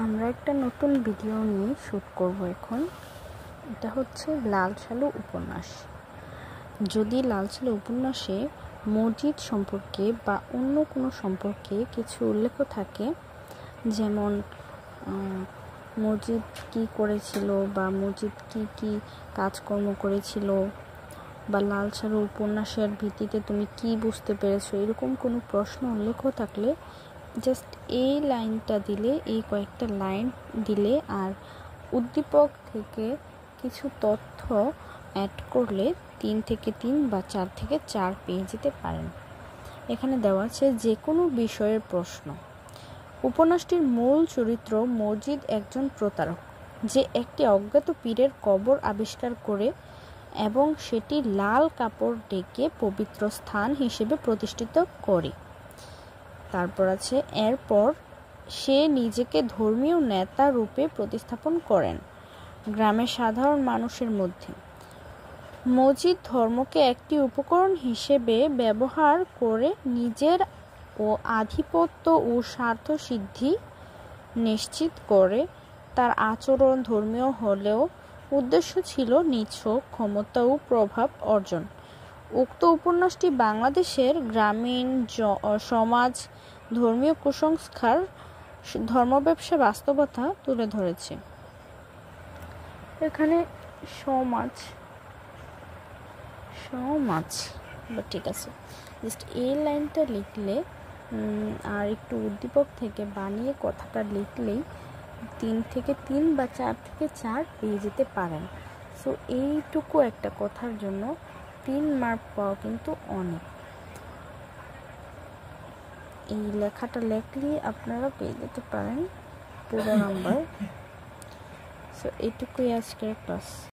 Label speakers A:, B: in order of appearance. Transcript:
A: আমরা একটা নতুন ভিডিও নিয়ে শ্যুট করব এখন। এটা হচ্ছে লাল সালু উপন্যাস। যদি লাল সালু উপন্যাসে মসজিদ সম্পর্কে বা অন্য কোনো সম্পর্কে কিছু উল্লেখ থাকে, যেমন মসজিদ কী করেছিল বা মসজিদ কী কী কাজকর্ম করেছিল, বা লাল সালু উপন্যাসের ভিত্তিতে তুমি কি বুঝতে পেরেছো, এরকম কোনো প্রশ্ন উল্লেখ থাকলে জাস্ট এই লাইনটা দিলে, এই কয়েকটা লাইন দিলে আর উদ্দীপক থেকে কিছু তথ্য অ্যাড করলে 3 থেকে 3 বা 4 থেকে 4 পেয়ে যেতে পারেন। এখানে দেওয়া আছে যে কোনো বিষয়ের প্রশ্ন। উপন্যাসটির মূল চরিত্র মসজিদ একজন প্রতারক, যে একটি অজ্ঞাত পীরের কবর আবিষ্কার করে এবং সেটি লাল কাপড় ঢেকে পবিত্র স্থান হিসেবে প্রতিষ্ঠিত করে। তারপর আছে, এরপর সে নিজেকে ধর্মীয় নেতা রূপে প্রতিস্থাপন করেন গ্রামের সাধারণ মানুষের মধ্যে। মসজিদ ধর্মকে একটি উপকরণ হিসেবে ব্যবহার করে নিজের ও আধিপত্য ও স্বার্থ সিদ্ধি নিশ্চিত করে। তার আচরণ ধর্মীয় হলেও উদ্দেশ্য ছিল নিছক ক্ষমতা ও প্রভাব অর্জন। উক্ত উপন্যাসটি বাংলাদেশের গ্রামীণ সমাজ, ধর্মীয় কুসংস্কার, ধর্মব্যবসা বাস্তবতা তুলে ধরেছে। এখানে সমাজ ঠিক আছে, জাস্ট এই লাইনটা লিখলে আর একটু উদ্দীপক থেকে বানিয়ে কথাটা লিখলেই 3 থেকে 3 বা 4 থেকে 4 পেয়ে যেতে পারেন। সো এইটুকু একটা কথার জন্য 3 মার্ক পাওয়া কিন্তু অনেক। এই লেখাটা লেখলেই আপনারা পেয়ে যেতে পারেন পুরো নাম্বার। সো এইটুকুই আজকের ক্লাস।